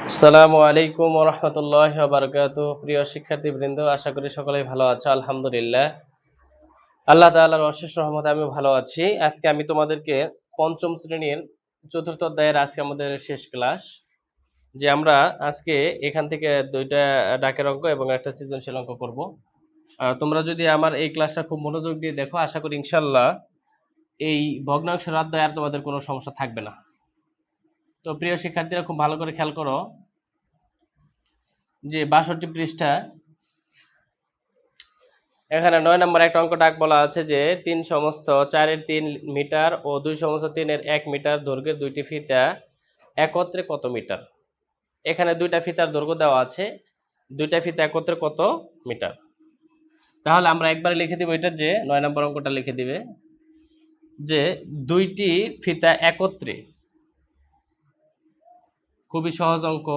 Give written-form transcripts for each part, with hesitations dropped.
আসসালামু আলাইকুম ওয়া রাহমাতুল্লাহি ওয়া বারাকাতুহু। প্রিয় শিক্ষার্থীবৃন্দ, আশা করি সকলেই ভালো আছো। আলহামদুলিল্লাহ। আল্লাহ তাআলার অশেষ রহমতে আমি ভালো আছি। আজকে আমি তোমাদেরকে পঞ্চম শ্রেণীর চতুর্থ অধ্যায়ের আজকে আমাদের শেষ ক্লাস। যে আমরা আজকে এখান থেকে ২ টা ডাকের অঙ্ক এবং একটা সৃজনশীল অঙ্ক করব। তোমরা যদি আমার এই ক্লাসটা খুব মনোযোগ দিয়ে দেখো, আশা করি ইনশাআল্লাহ এই ভগ্নাংশের অধ্যায়ে আর তোমাদের কোনো সমস্যা থাকবে না। তো প্রিয় শিক্ষার্থীরা খুব ভালো করে খেয়াল করো যে ৬২ পৃষ্ঠা এখানে ৯ নম্বর একটা অঙ্ক ডাক বলা আছে যে ৩ সমস্ত ৪ এর ৩ মিটার ও ২ সমস্ত ৩ এর ১ মিটার দৈর্ঘ্যের দুইটি ফিতা একত্রে কত মিটার। এখানে দুইটা ফিতার দৈর্ঘ্য দেওয়া আছে, দুইটা ফিতা একত্রে কত মিটার। তাহলে আমরা একবারে লিখে দিব এটা, যে ৯ নম্বর অঙ্কটা লিখে দিবে যে দুইটি ফিতা একত্রে, খুবই সহজ অঙ্ক।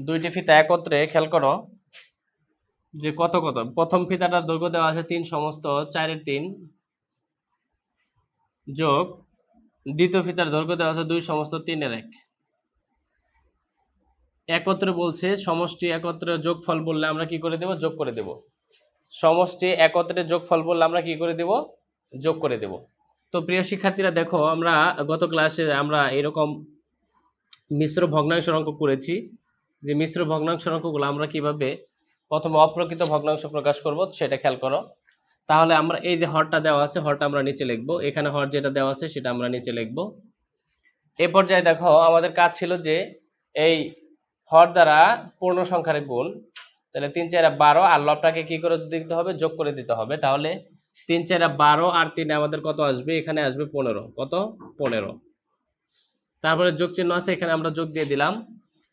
দুইটি ফিতা একত্রে খেয়াল করো যে কত কত। প্রথম ফিতাটার দৈর্ঘ্য দেওয়া আছে ৩ সমস্ত ৪ এর ৩ যোগ দ্বিতীয় ফিতার দৈর্ঘ্য দেওয়া আছে ২ সমস্ত ৩ এর ১। একত্রে বলছে, সমষ্টি একত্রে যোগফল বললে আমরা কি করে দেব? যোগ করে দেব। সমষ্টি একত্রে যোগফল বললে আমরা কি করে দেব? যোগ করে দেব। তো প্রিয় শিক্ষার্থীরা দেখো, আমরা গত ক্লাসে আমরা এরকম মিশ্র ভগ্নাংশের অঙ্ক করেছি, যে মিশ্র ভগ্নাংশের অঙ্কগুলো আমরা কিভাবে প্রথমে অপ্রকৃত ভগ্নাংশ প্রকাশ করব সেটা খেয়াল করো। তাহলে আমরা এই যে হরটা দেওয়া আছে, হরটা আমরা নিচে লিখব। এখানে হর যেটা দেওয়া আছে সেটা আমরা নিচে লিখব। এই পর্যায়ে দেখো, আমাদের কাজ ছিল যে এই হর দ্বারা পূর্ণ সংখ্যার গুণ। তাহলে ৩ ৪ ১২ আর লবটাকে কি করে দিতে হবে? যোগ করে দিতে হবে। তাহলে ৩ ৪ ১২ আর ৩ আমাদের কত আসবে? এখানে আসবে ১৫। কত? ১৫। তারপরে যোগ চিহ্ন আছে, এখানে আমরা যোগ দিয়ে দিলাম।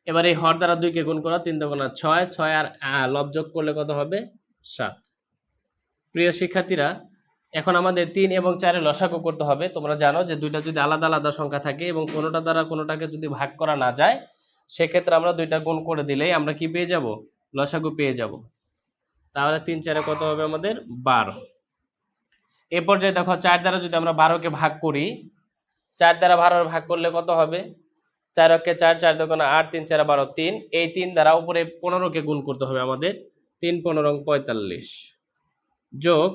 এবার এই হর দ্বারা ২ কে গুণ করো, ৩ দুগুণা ৬, ৬ আর লব যোগ করলে কত হবে? ৭। প্রিয় শিক্ষার্থীরা, এখন আমাদের ৩ এবং ৪ এর লসাগু করতে হবে। তোমরা জানো যে দুইটা যদি আলাদা আলাদা সংখ্যা থাকে এবং কোনোটা দ্বারা কোনোটাকে যদি ভাগ করা না যায়, সেক্ষেত্রে আমরা দুইটা গুণ করে দিলেই আমরা কি পেয়ে যাব? লসাগু পেয়ে যাব। তাহলে ৩ ৪ এ কত হবে আমাদের? ১২। এ পর্যায়ে দেখো, ৪ দ্বারা যদি আমরা ১২ কে ভাগ করি, ৪ দ্বারা ১২ ভাগ করলে কত হবে? ৪ অক্ষে ৪, ৪ দুগুণে ৮, ৩ ৪ ১২, ৩। এই ৩ দ্বারা উপরে ১৫ কে গুণ করতে হবে আমাদের। ৩ ১৫ ৪৫ যোগ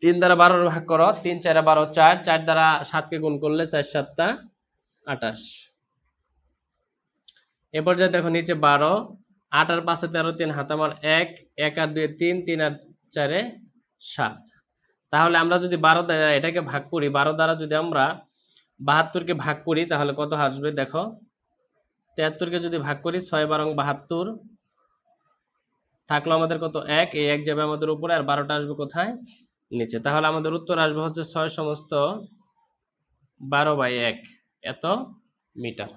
৩ দ্বারা ১২ ভাগ করো, ৩ ৪ ১২, ৪, ৪ দ্বারা ৭ কে গুণ করলে ৪ ৭ ২৮। এ পর্যায়ে দেখো নিচে ১২, ৮ আর ৫ ১৩, ৩ হাত আমার ১, ১ আর ২ ৩, ৩ আর ৪ ৭। তাহলে আমরা যদি ১২ দ্বারা এটাকে ভাগ করি, ১২ দ্বারা যদি আমরা ৭২ কে ভাগ করি, তাহলে কত আসবে দেখো? ৭৩ কে যদি ভাগ করি, ৬ ১২ ৭২, থাকলো আমাদের কত? ১। এই ১ যাবে আমাদের উপরে, আর ১২টা আসবে কোথায়? নিচে। তাহলে আমাদের উত্তর আসবে হচ্ছে ৬ সমস্ত ১২/১ এত মিটার।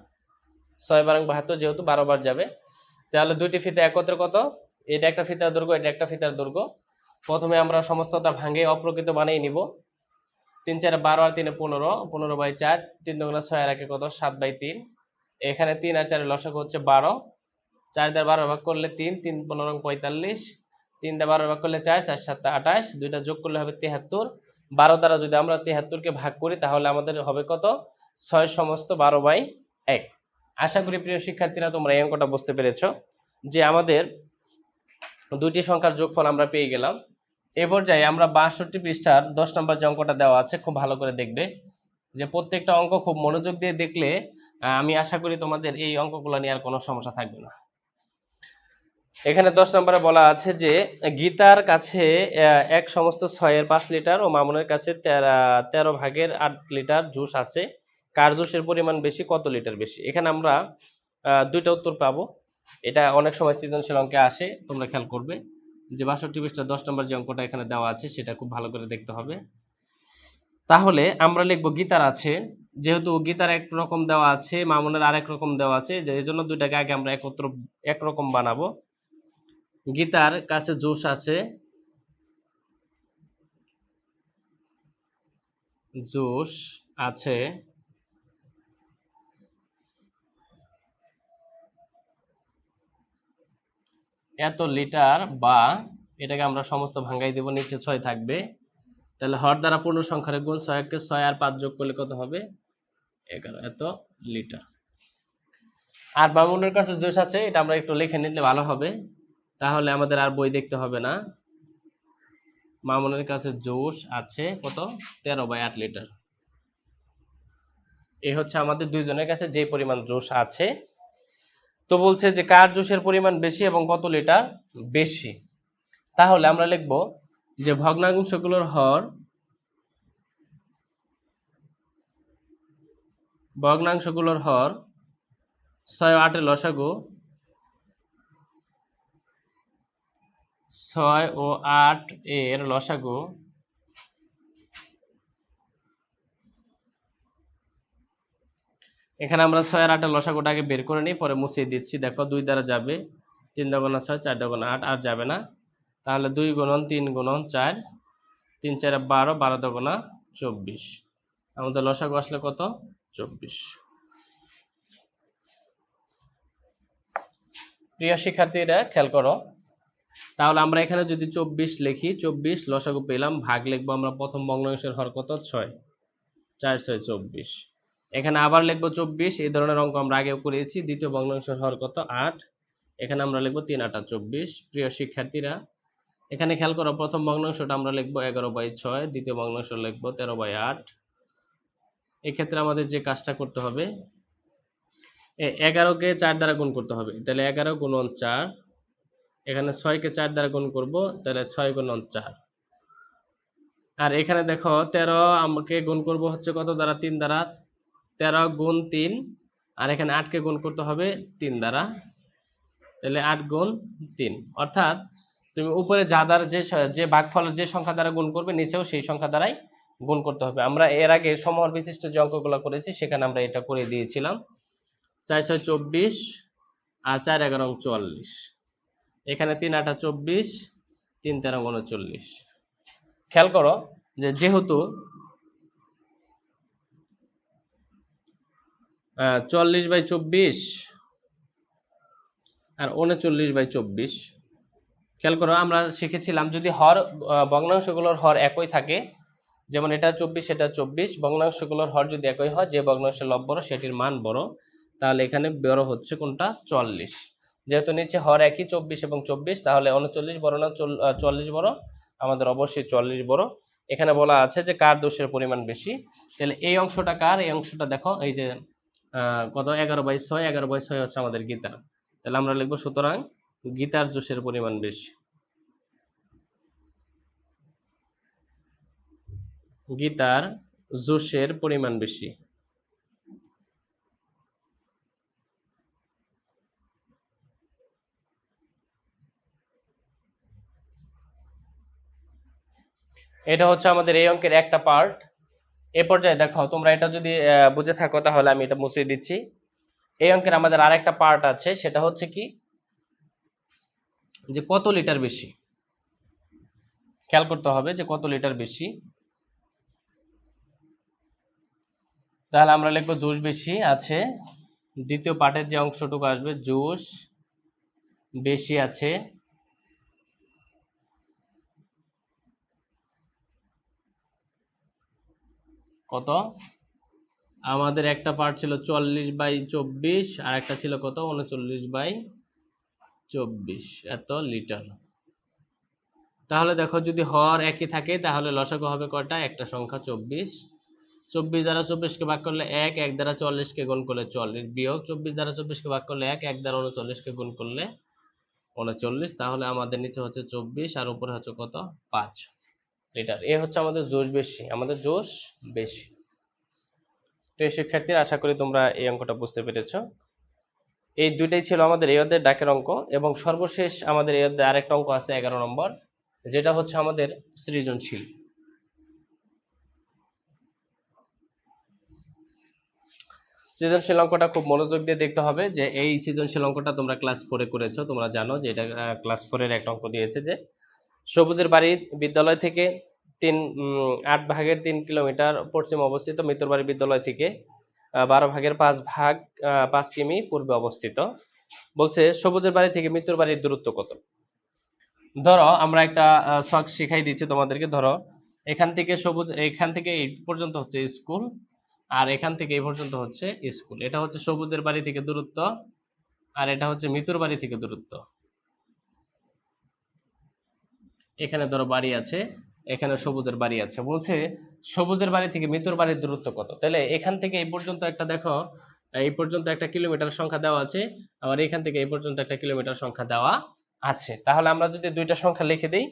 ৬ বারং ৭২, যেহেতু ১২ বার যাবে। তাহলে দুইটি ফিতা একত্রে কত? এটা একটা ফিতার দৈর্ঘ্য, এটা একটা ফিতার দৈর্ঘ্য। প্রথমে আমরা সমস্তটা ভাঙে অপ্রকৃত বানিয়ে নিব। ৩ ৪ ১২ আর ৩ ১৫, ১৫/৪, ৩ দুগুণা ৬ আর ১ কত? ৭/৩। এখানে ৩ আর ৪ এর লসাগু হচ্ছে ১২। ৪ দ্বারা ১২ ভাগ করলে ৩, ৩ ১৫ ৪৫, ৩ দ্বারা ১২ ভাগ করলে ৪, ৪ ৭ ২৮, দুইটা যোগ করলে হবে ৭৩। ১২ দ্বারা যদি আমরা ৭৩ কে ভাগ করি, তাহলে আমাদের হবে কত? ৬ সমস্ত ১২/১। আশা করি প্রিয় শিক্ষার্থীরা তোমরা এই অঙ্কটা বুঝতে পেরেছো, যে আমাদের দুইটি সংখ্যার যোগফল আমরা পেয়ে গেলাম। এ পর্যায়ে আমরা ৬২ পৃষ্ঠার ১০ নম্বর যে অঙ্কটা দেওয়া আছে, খুব ভালো করে দেখবে, যে প্রত্যেকটা অঙ্ক খুব মনোযোগ দিয়ে দেখলে আমি আশা করি তোমাদের এই অঙ্কগুলো নিয়ে আর কোনো সমস্যা থাকবে না। এখানে ১০ নম্বরে বলা আছে যে গীতার কাছে ১ সমস্ত ৬ এর ৫ লিটার ও মামুনের কাছে ১৩ ভাগের ৮ লিটার জুস আছে। কার জুসের পরিমাণ বেশি, কত লিটার বেশি? এখানে আমরা দুইটা উত্তর পাবো। এটা অনেক সময় সৃজনশীল অঙ্কে আসে, তোমরা খেয়াল করবে যে ৬২ পৃষ্ঠার ১০ নম্বর যে অঙ্কটা এখানে দেওয়া আছে সেটা খুব ভালো করে দেখতে হবে। তাহলে আমরা লিখব গীতার আছে, যেহেতু গীতার একরকম দেওয়া আছে, মামুনের আরেক রকম দেওয়া আছে, এজন্য দুইটাকে আগে আমরা একরকম বানাবো। গীতার কাছে জুস আছে, জুস আছে এত লিটার, বা এটাকে আমরা সমস্ত ভাঙাই দেব, নিচে 6 থাকবে, তাহলে হর দ্বারা পূর্ণ সংখ্যার গুণ, 6 6 আর 5 যোগ করলে কত হবে? 11, এত লিটার। আর মামুনের কাছে জোশ আছে, এটা আমরা একটু লিখে নিলে ভালো হবে, তাহলে আমাদের আর বই দেখতে হবে না। মামুনের কাছে জোশ আছে কত? 13/8 লিটার। এই হচ্ছে আমাদের দুইজনের কাছে যে পরিমাণ জোশ আছে। তো বলছে যে কার জোশের পরিমাণ বেশি এবং কত লিটার বেশি। তাহলে আমরা লিখব যে ভগ্নাংশগুলোর হর, ভগ্নাংশগুলোর হর 6 ও 8 এর লসাগু, 6 ও 8 এর লসাগু এখানে আমরা 6 আর 8 এর লসাগুটা আগে বের করে নিই, পরে মুছিয়ে দিচ্ছি। দেখো 2 দ্বারা যাবে, 3 দুগুণা 6, 4 দুগুণা 8, আর যাবে না। তাহলে 2 গুণন 3 গুণন 4, 3 4 12, 12 দুগুণা 24। আমাদের লসাগু আসলে কত? 24। প্রিয় শিক্ষার্থীরা খেয়াল করো, তাহলে আমরা এখানে যদি 24 লিখি, 24 লসাগু পেলাম, ভাগ লিখবো আমরা প্রথম ভগ্নাংশের হর কত? 6, 4 6 24। এখানে আবার লিখবো 24, এই ধরনের অঙ্ক আমরা আগেও করেছি। দ্বিতীয় ভগ্নাংশের হর কত? 8, এখানে আমরা লিখবো 3 8 24। প্রিয় শিক্ষার্থীরা এখানে খেয়াল করো, প্রথম ভগ্নাংশটা আমরা লিখবো 11/6, দ্বিতীয় ভগ্নাংশ লিখবো 13/8। এক্ষেত্রে আমাদের যে কাজটা করতে হবে, 11কে 4 দ্বারা গুণ করতে হবে, তাহলে 11 গুণন 4। এখানে 6কে 4 দ্বারা গুণ করব, তাহলে 6 গুণন 4। আর এখানে দেখো 13 আমাকে গুণ করব হচ্ছে কত দ্বারা? 3 দ্বারা। 13 গুণ 3, আর এখানে 8কে গুণ করতে হবে 3 দ্বারা, তাহলে 8 গুণ 3। অর্থাৎ তুমি উপরে যা দ্বারা যে ভাগফলের যে সংখ্যা দ্বারা গুণ করবে, নিচেও সেই সংখ্যা দ্বারাই গুণ করতে হবে। আমরা এর আগে সমহর বিশিষ্ট যে অঙ্কগুলো করেছি সেখানে আমরা এটা করে দিয়েছিলাম। 4 6 24, আর 4 11 44। এখানে 3 8 24, 3 13 39। খেয়াল করো যে যেহেতু 40/24 আর 39/24, খেয়াল করো আমরা শিখেছিলাম যদি হর ভগ্নাংশগুলোর হর একই থাকে, যেমন এটা 24 এটা 24, ভগ্নাংশগুলোর হর যদি একই হয়, যে ভগ্নাংশের লব বড় সেটির মান বড়, তাহলে এখানে বড় হচ্ছে কোনটা? 40। যেহেতু নিচে হর একই 24 এবং 24, তাহলে 39 বড় না 44 বড়? আমাদের অবশ্যই 40 বড়। এখানে বলা আছে যে কার দোষের পরিমাণ বেশি, তাহলে এই অংশটা কার? এই অংশটা দেখো, এই যে কত? 11/6, 11/6 হচ্ছে আমাদের গীতা। তাহলে আমরা লিখবো সুতরাং গীতার দোষের পরিমাণ বেশি, গীতার জোশের পরিমাণ বেশি। এটা হচ্ছে আমাদের এই অঙ্কের একটা পার্ট। এ পর্যায়ে দেখো, তোমরা এটা যদি বুঝে থাকো তাহলে আমি এটা মুছে দিচ্ছি। এই অঙ্কের আমাদের আরেকটা পার্ট আছে, সেটা হচ্ছে কি যে কত লিটার বেশি। খেয়াল করতে হবে যে কত লিটার বেশি। তাহলে আমরা লিখবো জোশ বেশি আছে। দ্বিতীয় পার্টের যে অংশটুকু আসবে, জোশ বেশি আছে। কত? আমাদের একটা পার্ট ছিল 40/24, আর একটা ছিল কত? 39/24, এত লিটার। তাহলে দেখো যদি হর একই থাকে তাহলে লসাগু হবে কয়টা? একটা সংখ্যা 24। 24 দ্বারা 24কে ভাগ করলে 1, 1 দ্বারা 40কে গুণ করলে 40, বিয়োগ 24 দ্বারা 24কে ভাগ করলে 1, 1 দ্বারা 39কে গুণ করলে 39। তাহলে আমাদের নিচে হচ্ছে 24 আর উপরে হচ্ছে কত? 5 লিটার। এ হচ্ছে আমাদের জোশ বেশি, আমাদের জোশ বেশি। প্রিয় শিক্ষার্থীরা, আশা করি তোমরা এই অঙ্কটা বুঝতে পেরেছো। এই দুইটাই ছিল আমাদের এই অধ্যায়ের ডাকের অঙ্ক, এবং সর্বশেষ আমাদের এই অধ্যায়ে আরেকটা অঙ্ক আছে 11 নম্বর, যেটা হচ্ছে আমাদের সৃজনশীল। সৃজনশীল অঙ্কটা খুব মনোযোগ দিয়ে দেখতে হবে। যে এই সৃজনশীল অঙ্কটা তোমরা ক্লাস 4-এ করেছো, তোমরা জানো যে এটা ক্লাস 4-এর একটা অঙ্ক দিয়েছে যে সবুজের বাড়ির বিদ্যালয় থেকে 8 ভাগের 3 কিলোমিটার পশ্চিমে অবস্থিত, মিত্র বাড়ি বিদ্যালয় থেকে 12 ভাগের 5 কিমি পূর্বে অবস্থিত। বলছে সবুজের বাড়ি থেকে মৃত্যুর বাড়ির দূরত্ব কত। ধরো আমরা একটা শখ শিখাই দিচ্ছি তোমাদেরকে। ধরো এখান থেকে এই পর্যন্ত হচ্ছে স্কুল, আর এখান থেকে এই পর্যন্ত হচ্ছে স্কুল। এটা হচ্ছে সবুজের বাড়ি থেকে দূরত্ব, আর এটা হচ্ছে মৃত্যুর বাড়ি থেকে দূরত্ব। এখানে ধরো বাড়ি আছে, এখানে সবুজের বাড়ি আছে। বলছে সবুজের বাড়ি থেকে মৃত্যুর বাড়ির দূরত্ব কত। তাহলে এখান থেকে এই পর্যন্ত একটা দেখো, এই পর্যন্ত একটা কিলোমিটার সংখ্যা দেওয়া আছে, আবার এখান থেকে এই পর্যন্ত একটা কিলোমিটার সংখ্যা দেওয়া আছে। তাহলে আমরা যদি দুইটা সংখ্যা লিখে দিই,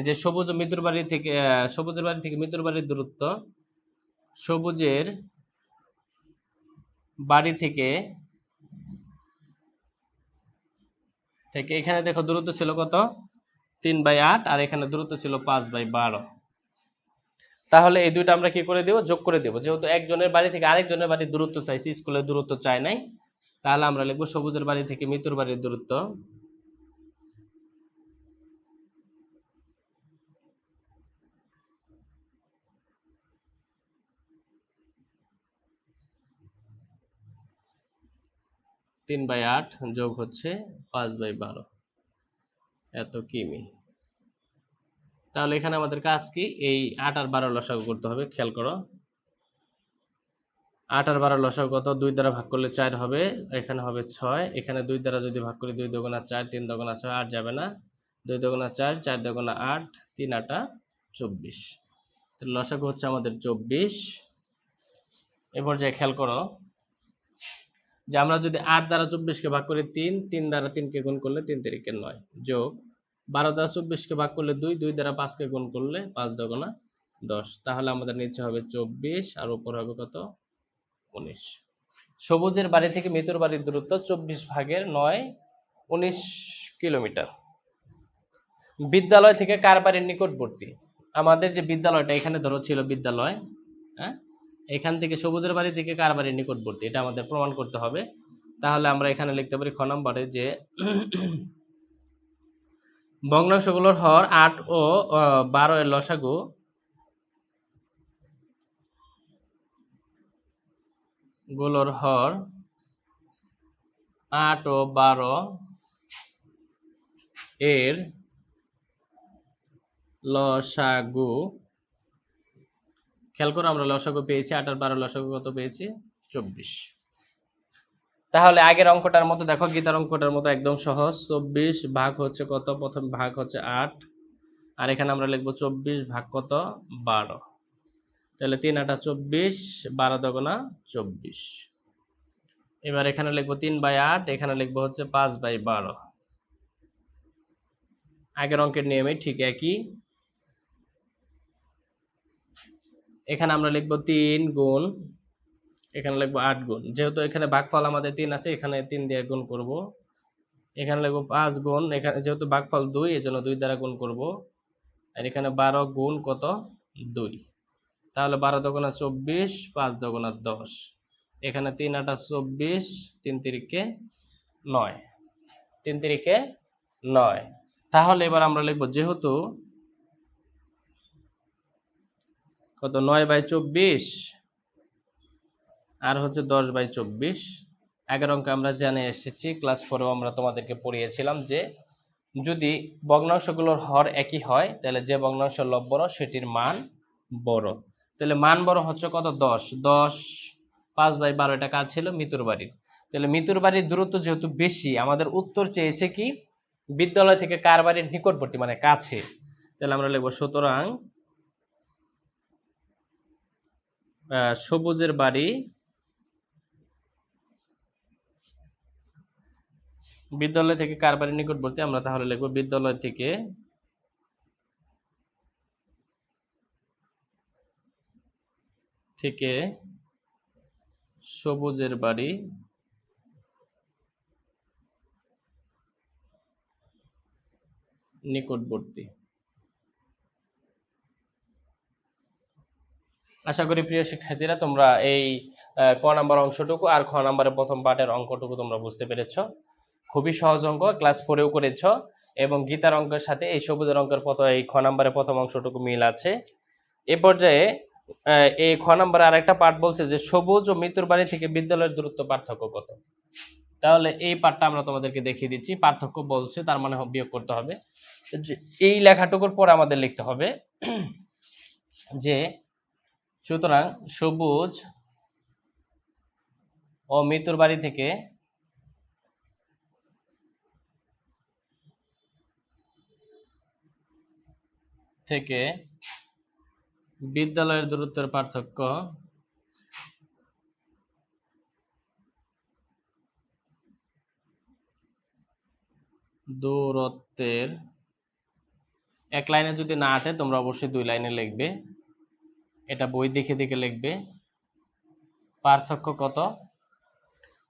যে সবুজ ও মৃত্যুর বাড়ি থেকে সবুজের বাড়ি থেকে মৃত্যুর বাড়ির দূরত্ব, সবুজের বাড়ি থেকে এখানে দেখো দূরত্ব ছিল কত, 3/8, আর এখানে দূরত্ব ছিল 5/12। তাহলে এই দুইটা আমরা কি করে দেব, যোগ করে দেব। যেহেতু একজনের বাড়ি থেকে আরেকজনের বাড়ির দূরত্ব চাইছি, স্কুলের দূরত্ব চাই নাই, তাহলে আমরা লিখবো সবুজের বাড়ি থেকে মৃত্যুর বাড়ির দূরত্ব তিন বাই আট যোগ হচ্ছে 5/12 এত কিমি। তাহলে এখানে আমাদের কাজ কি, এই 8 আর 12 লসাগু করতে হবে। খেয়াল করো, 8 আর 12 লসাগু কত, 2 দ্বারা ভাগ করলে 4 হবে, এখানে হবে 6, এখানে 2 দ্বারা যদি ভাগ করি 2 দুগুণা 4, 3 দুগুণা 6, 8 যাবে না, 2 দুগুণা 4, 4 দুগুণা 8, 3 8 24। তাহলে লসাগু হচ্ছে আমাদের 24। এ পর্যায়ে খেয়াল করো যে আমরা যদি 8 দ্বারা 24কে ভাগ করি 3, 3 দ্বারা 3কে গুণ করলে 3 তিরিকে 9, যোগ 12 দ্বারা 24কে ভাগ করলে 2, 2 দ্বারা 5কে গুণ করলে 5 দুগুণা 10। তাহলে আমাদের নিচে হবে 24 আর উপর হবে কত, 19। সবুজের বাড়ি থেকে মৃত্যুর বাড়ির দূরত্ব 24/9, 19 কিলোমিটার। বিদ্যালয় থেকে কার বাড়ির নিকটবর্তী। আমাদের যে বিদ্যালয়টা এখানে ধরো ছিল বিদ্যালয়, হ্যাঁ, এখান থেকে সবুজের বাড়ি থেকে কার বাড়ির নিকটবর্তী, এটা আমাদের প্রমাণ করতে হবে। তাহলে আমরা এখানে লিখতে পারি খ নম্বরে যে ভগ্নাংশগুলোর হর 8 ও 12 এর লসাগু গুলোর হর 8 ও 12 এর লসাগু। খেয়াল করো আমরা লসাগু পেয়েছি 8 আর 12 লসাগু কত পেয়েছি, 24। তাহলে আগের অঙ্কটার মতো দেখো, গীতার অঙ্কটার মতো একদম সহজ। 24 ভাগ হচ্ছে কত, প্রথম ভাগ হচ্ছে 8, আর এখানে আমরা লিখবো 24 ভাগ কত, 12। তাহলে 3 8 24, 12 দুগুণা 24। এবার এখানে লিখবো 3/8, এখানে লিখবো হচ্ছে 5/12। আগের অঙ্কের নিয়মে ঠিক একই। এখানে আমরা লিখবো 3 গুণ, এখানে লিখবো 8 গুণ, যেহেতু এখানে ভাগফল আমাদের 3 আছে, এখানে 3 দিয়ে গুণ করব। এখানে লিখবো 5 গুণ, এখানে যেহেতু ভাগফল 2, এজন্য 2 দ্বারা গুণ করব। আর এখানে 12 গুণ কত, 2। তাহলে 12 দুগুণা 24, 5 দুগুণা 10, এখানে 3 8 24, 3 তিরিকে 9, 3 তিরিকে 9। তাহলে এবার আমরা লিখবো যেহেতু কত, 9/24 আর হচ্ছে 10/24। আগের অঙ্কে আমরা জেনে এসেছি, ক্লাস 4এও আমরা তোমাদেরকে পড়িয়েছিলাম যে যদি ভগ্নাংশগুলোর হর একই হয়, তাহলে যে ভগ্নাংশের লব বড় সেটির মান বড়। তাহলে মান বড় হচ্ছে কত, 10। 10 5/12 এটা কার ছিল, মৃত্যুর বাড়ির। তাহলে মৃত্যুর বাড়ির দূরত্ব যেহেতু বেশি, আমাদের উত্তর চেয়েছে কি, বিদ্যালয় থেকে কার বাড়ির নিকটবর্তী মানে কাছে। তাহলে আমরা লিখবো সুতরাং সবুজের বাড়ি বিদ্যালয় থেকে কার বাড়ির নিকটবর্তী। আমরা তাহলে লিখবো বিদ্যালয় থেকে সবুজের বাড়ি নিকটবর্তী। আশা করি প্রিয় শিক্ষার্থীরা তোমরা এই ক নাম্বার অংশটুকু আর খ নাম্বারের প্রথম পার্টের অঙ্কটুকু তোমরা বুঝতে পেরেছো। খুবই সহজ অঙ্ক, ক্লাস 4এও করেছো, এবং গীতার অঙ্কের সাথে এই সবুজের অঙ্কের এই খ নাম্বারের প্রথম অংশটুকু মিল আছে। এ পর্যায়ে এই খ নাম্বারে আরেকটা পার্ট বলছে যে সবুজ ও মৃত্যুর বাড়ি থেকে বিদ্যালয়ের দূরত্ব পার্থক্য কত। তাহলে এই পার্টটা আমরা তোমাদেরকে দেখিয়ে দিচ্ছি, পার্থক্য বলছে তার মানে বিয়োগ করতে হবে। এই লেখাটুকুর পর আমাদের লিখতে হবে যে সুতরাং সবুজ ও মিতুর বাড়ি থেকে বিদ্যালয়ের দূরত্বের পার্থক্য এক লাইনে যদি না আসে তোমরা অবশ্যই 2 লাইনে লিখবে, এটা বই দেখে দেখে লিখবে। পার্থক্য কত?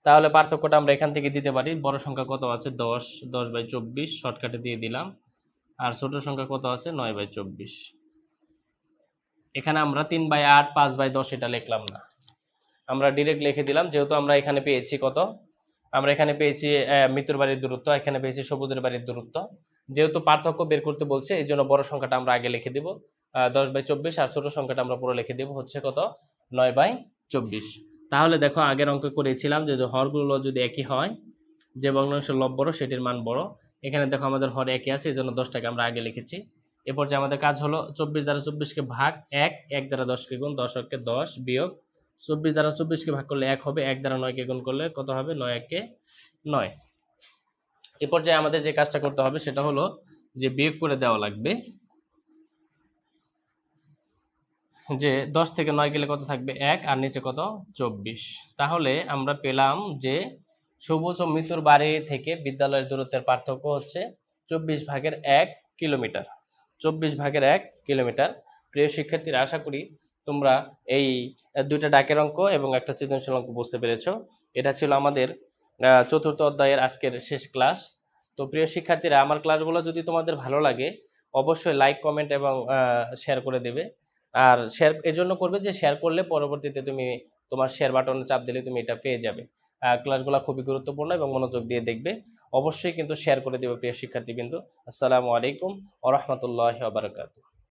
তাহলে পার্থক্যটা আমরা এখান থেকে দিতে পারি। বড় সংখ্যা কত আছে? 10, 10/24 শর্টকাটে দিয়ে দিলাম। আর ছোট সংখ্যা কত আছে? 9/24। এখানে আমরা 3/8, 5/10 এটা লিখলাম না, আমরা ডিরেক্ট লিখে দিলাম। যেহেতু আমরা এখানে পেয়েছি কত, আমরা এখানে পেয়েছি মৃত্যুর বাড়ির দূরত্ব, এখানে পেয়েছি সবুজের বাড়ির দূরত্ব। যেহেতু পার্থক্য বের করতে বলছে এই জন্য বড় সংখ্যাটা আমরা আগে লিখে দিব 10/24, আর ছোট সংখ্যাটা আমরা পুরো লিখে দিব হচ্ছে কত? 9/24। তাহলে দেখো আগের অঙ্ক করেছিলাম যে হরগুলো যদি একই হয়, যে ভগ্নাংশের লব বড় সেটির মান বড়। এখানে দেখো আমাদের হর একই আছে, এই জন্য 10টাকে আমরা আগে লিখেছি। এরপর যে আমাদের কাজ হলো 24 দ্বারা 24কে ভাগ 1, 1 দ্বারা 10কে গুণ, 10 কে 10 বিয়োগ 24 দ্বারা 24কে ভাগ করলে 1 হবে, 1 দ্বারা 9কে গুণ করলে কত হবে? 9 একে 9। এরপর যে আমাদের যে কাজটা করতে হবে সেটা হলো যে বিয়োগ করে দেওয়া লাগবে, যে 10 থেকে 9 গেলে কত থাকবে? 1, আর নিচে কত? 24। তাহলে আমরা পেলাম যে সবুজ ও মৃত্যুর বাড়ি থেকে বিদ্যালয়ের দূরত্বের পার্থক্য হচ্ছে 24/1 কিলোমিটার। 24/1 কিলোমিটার। প্রিয় শিক্ষার্থীরা, আশা করি তোমরা এই দুইটা ডাকের অঙ্ক এবং একটা সৃজনশীল অঙ্ক বুঝতে পেরেছো। এটা ছিল আমাদের 4র্থ অধ্যায়ের আজকের শেষ ক্লাস। তো প্রিয় শিক্ষার্থীরা, আমার ক্লাসগুলো যদি তোমাদের ভালো লাগে অবশ্যই লাইক, কমেন্ট এবং শেয়ার করে দেবে। আর শেয়ার এজন্য করবে যে শেয়ার করলে পরবর্তীতে তুমি তোমার শেয়ার বাটনে চাপ দিলে তুমি এটা পেয়ে যাবে। ক্লাসগুলো খুবই গুরুত্বপূর্ণ এবং মনোযোগ দিয়ে দেখবে। অবশ্যই কিন্তু শেয়ার করে দেবে প্রিয় শিক্ষার্থী। কিন্তু আসসালামু আলাইকুম ওয়া রাহমাতুল্লাহি ওয়া বারাকাতুহু।